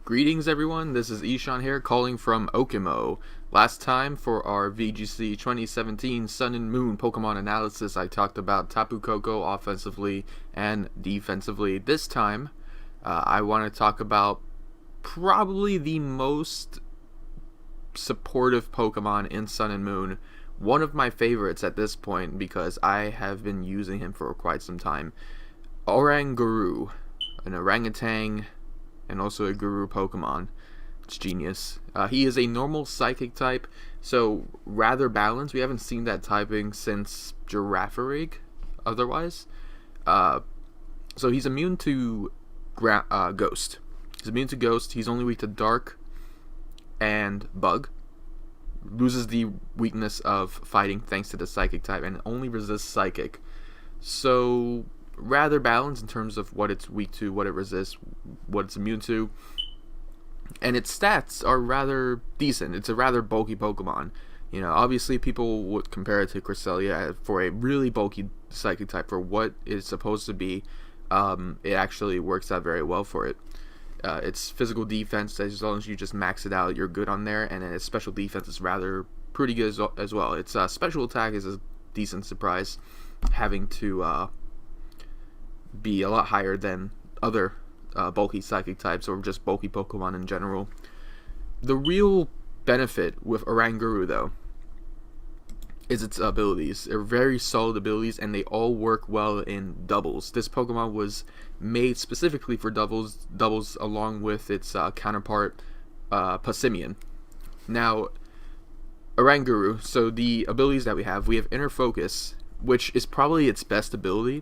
Greetings everyone, this is Ishan here calling from Okimo. Last time for our VGC 2017 Sun and Moon Pokemon analysis I talked about Tapu Koko offensively and defensively. This time I want to talk about probably the most supportive Pokemon in Sun and Moon. One of my favorites at this point because I have been using him for quite some time. Oranguru, an orangutan and also a guru Pokemon. It's genius. He is a normal psychic type, so rather balanced. We haven't seen that typing since Girafarig, otherwise. So he's immune to Ghost. He's immune to Ghost. He's only weak to Dark and Bug. Loses the weakness of Fighting thanks to the Psychic type, and only resists Psychic. So rather balanced in terms of what it's weak to, what it resists, what it's immune to, and its stats are rather decent. It's a rather bulky Pokemon. You know, obviously people would compare it to Cresselia for a really bulky Psychic type. For what it's supposed to be, it actually works out very well for it. Its physical defense, as long as you just max it out, you're good on there, and then its special defense is rather pretty good as well. Its special attack is a decent surprise, having to be a lot higher than other bulky psychic types or just bulky Pokemon in general. The real benefit with Oranguru, though, is its abilities. They're very solid abilities, and they all work well in doubles. This Pokemon was made specifically for doubles along with its counterpart, Passimian. Now, Oranguru, so the abilities that we have Inner Focus, which is probably its best ability,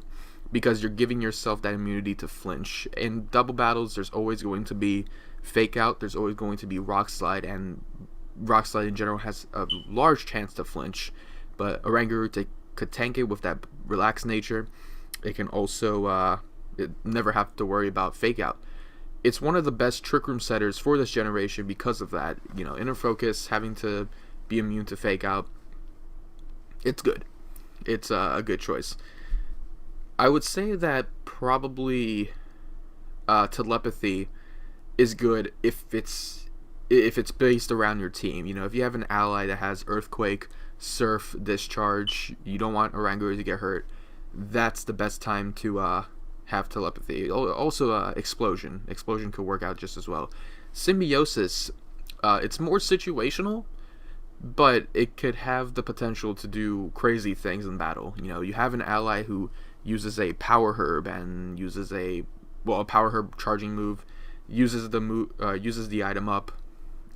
because you're giving yourself that immunity to flinch. In double battles, there's always going to be Fake Out, there's always going to be Rock Slide, and Rock Slide in general has a large chance to flinch, but Oranguru could tank it with that relaxed nature. It can also never have to worry about Fake Out. It's one of the best Trick Room setters for this generation because of that. You know, Inner Focus, having to be immune to Fake Out, it's good. It's a good choice. I would say that probably Telepathy is good if it's based around your team. You know, if you have an ally that has Earthquake, Surf, Discharge, you don't want Oranguru to get hurt, that's the best time to have Telepathy. Also, Explosion. Explosion could work out just as well. Symbiosis, it's more situational, but it could have the potential to do crazy things in battle. You know, you have an ally who uses a Power Herb and uses a Power Herb charging move, uses the item up,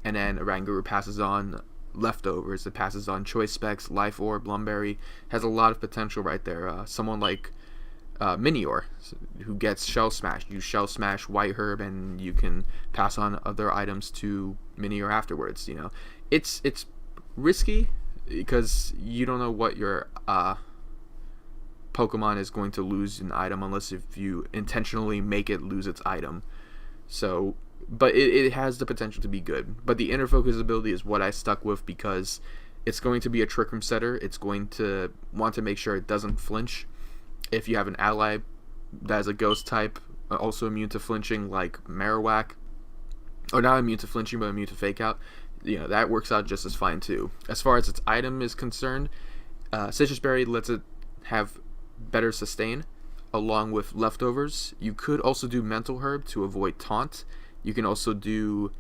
and then Oranguru passes on leftovers. It passes on Choice Specs, Life Orb, Lumberry. Has a lot of potential right there. Someone like Minior, who gets Shell Smash. You Shell Smash White Herb, and you can pass on other items to Minior afterwards. You know, it's risky because you don't know what your Pokemon is going to lose an item unless if you intentionally make it lose its item. So, but it has the potential to be good. But the Inner Focus ability is what I stuck with because it's going to be a Trick Room setter. It's going to want to make sure it doesn't flinch. If you have an ally that is a Ghost type, also immune to flinching, like Marowak, or not immune to flinching but immune to Fake Out, you know, that works out just as fine too. As far as its item is concerned, Citrus Berry lets it have better sustain along with leftovers. You could also do Mental Herb to avoid Taunt. You can also do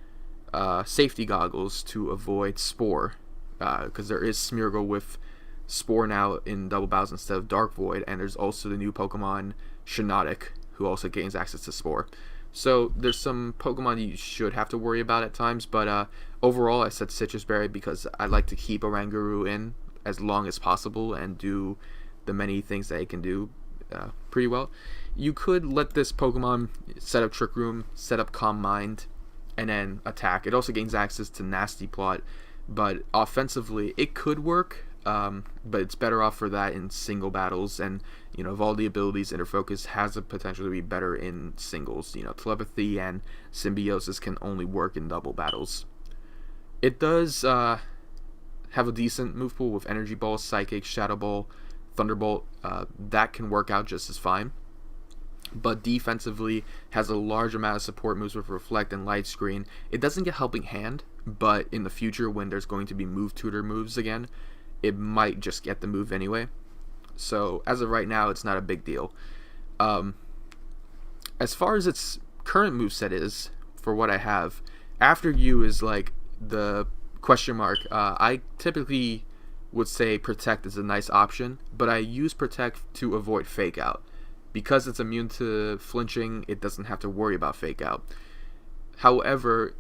Safety Goggles to avoid Spore, because there is Smeargle with Spore now in double battles instead of Dark Void, and there's also the new Pokemon Shiinotic, who also gains access to Spore. So there's some Pokemon you should have to worry about at times, but overall I said Citrus Berry because I like to keep Oranguru in as long as possible and do the many things that it can do pretty well. You could let this Pokemon set up Trick Room, set up Calm Mind, and then attack. It also gains access to Nasty Plot, but offensively it could work, but it's better off for that in single battles. And you know, of all the abilities, Inner Focus has the potential to be better in singles. You know, Telepathy and Symbiosis can only work in double battles. It does have a decent move pool with Energy Ball, Psychic, Shadow Ball, Thunderbolt. That can work out just as fine. but defensively has a large amount of support moves with Reflect and Light Screen. It doesn't get Helping Hand, but in the future when there's going to be Move Tutor moves again, it might just get the move anyway. So as of right now, it's not a big deal. As far as its current moveset is, for what I have, After You is like the question mark. I typically would say Protect is a nice option, but I use Protect to avoid Fake Out. Because it's immune to flinching, it doesn't have to worry about Fake Out. However,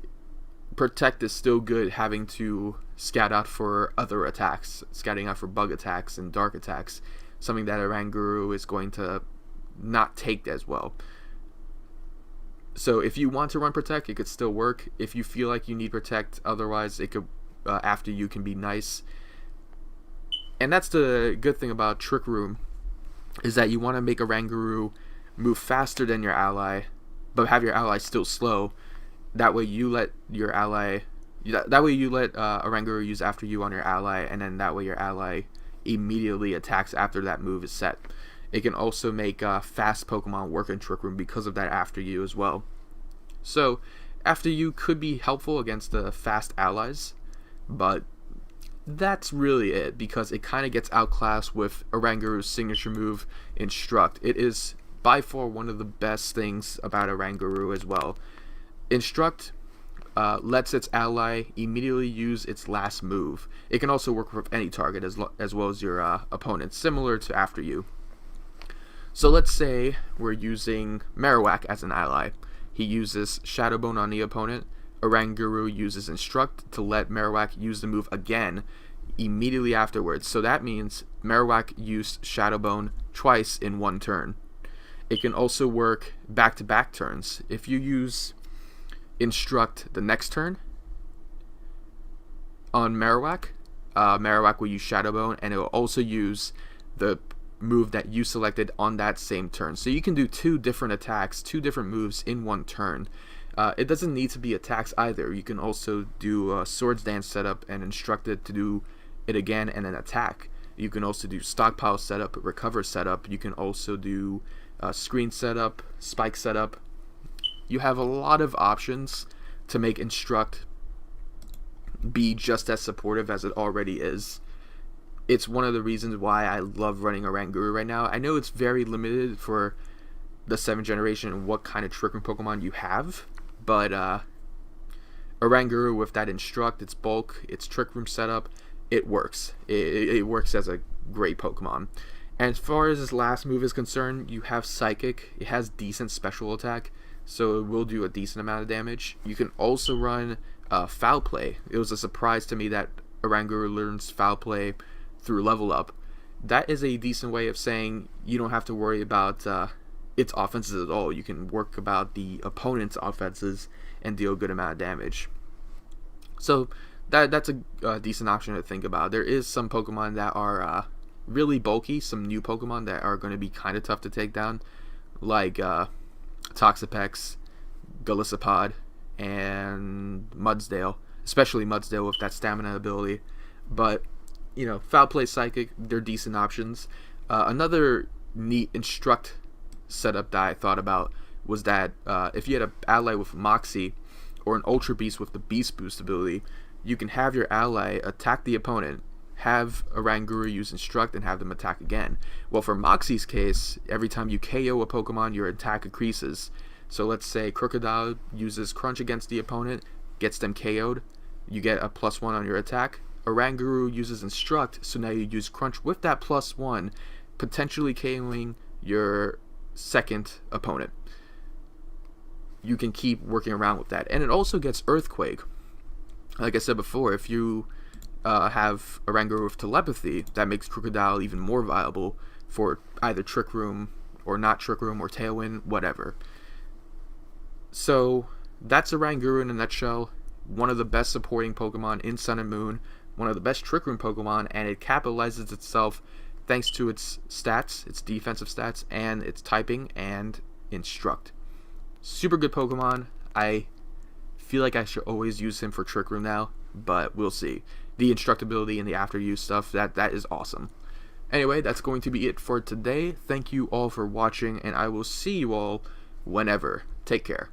Protect is still good having to scout out for other attacks, scouting out for bug attacks and dark attacks, something that Oranguru is going to not take as well. So if you want to run Protect, it could still work. If you feel like you need Protect, otherwise it could After You can be nice. And that's the good thing about Trick Room, is that you want to make Oranguru move faster than your ally, but have your ally still slow. That way you let your ally, Oranguru use After You on your ally, and then that way your ally immediately attacks after that move is set. It can also make fast Pokemon work in Trick Room because of that After You as well. So After You could be helpful against the fast allies, but that's really it, because it kind of gets outclassed with Oranguru's signature move, Instruct. It is by far one of the best things about Oranguru as well. Instruct lets its ally immediately use its last move. It can also work with any target as well as your opponent, similar to After You. So let's say we're using Marowak as an ally. He uses Shadow Bone on the opponent. Oranguru uses Instruct to let Marowak use the move again immediately afterwards. So that means Marowak used Shadow Bone twice in one turn. It can also work back-to-back turns. If you use Instruct the next turn on Marowak, Marowak will use Shadow Bone, and it will also use the move that you selected on that same turn. So you can do two different attacks, two different moves in one turn. It doesn't need to be attacks either. You can also do a Swords Dance setup and instruct it to do it again and then attack. You can also do Stockpile setup, Recover setup. You can also do Screen setup, Spike setup. You have a lot of options to make Instruct be just as supportive as it already is. It's one of the reasons why I love running Oranguru right now. I know it's very limited for the 7th generation and what kind of Trick Room Pokemon you have, but Oranguru with that Instruct, its bulk, its Trick Room setup, it works. It works as a great Pokemon. And as far as this last move is concerned, you have Psychic. It has decent special attack, so it will do a decent amount of damage. You can also run Foul Play. It was a surprise to me that Oranguru learns Foul Play through Level Up. That is a decent way of saying you don't have to worry about its offenses at all. You can work about the opponent's offenses and deal a good amount of damage. So that's a decent option to think about. There is some Pokemon that are really bulky, some new Pokemon that are going to be kind of tough to take down, like Toxapex, Golisopod, and Mudsdale, especially Mudsdale with that stamina ability. But you know, Foul Play, Psychic, they're decent options. Another neat Instruct setup that I thought about was that if you had an ally with Moxie or an Ultra Beast with the Beast Boost ability, you can have your ally attack the opponent, have Oranguru use Instruct, and have them attack again. Well, for Moxie's case, every time you KO a Pokemon, your attack increases. So let's say Crocodile uses Crunch against the opponent, gets them KO'd, you get a +1 on your attack. Oranguru uses Instruct, so now you use Crunch with that +1, potentially KOing your second opponent. You can keep working around with that. And it also gets Earthquake. Like I said before, if you have Oranguru with Telepathy, that makes Crocodile even more viable for either Trick Room or not Trick Room or Tailwind, whatever. So that's Oranguru in a nutshell. One of the best supporting Pokemon in Sun and Moon, one of the best Trick Room Pokemon, and it capitalizes itself thanks to its stats, its defensive stats, and its typing and Instruct. Super good Pokemon. I feel like I should always use him for Trick Room now, but we'll see. The Instruct ability and the After You stuff, that is awesome. Anyway, that's going to be it for today. Thank you all for watching, and I will see you all whenever. Take care.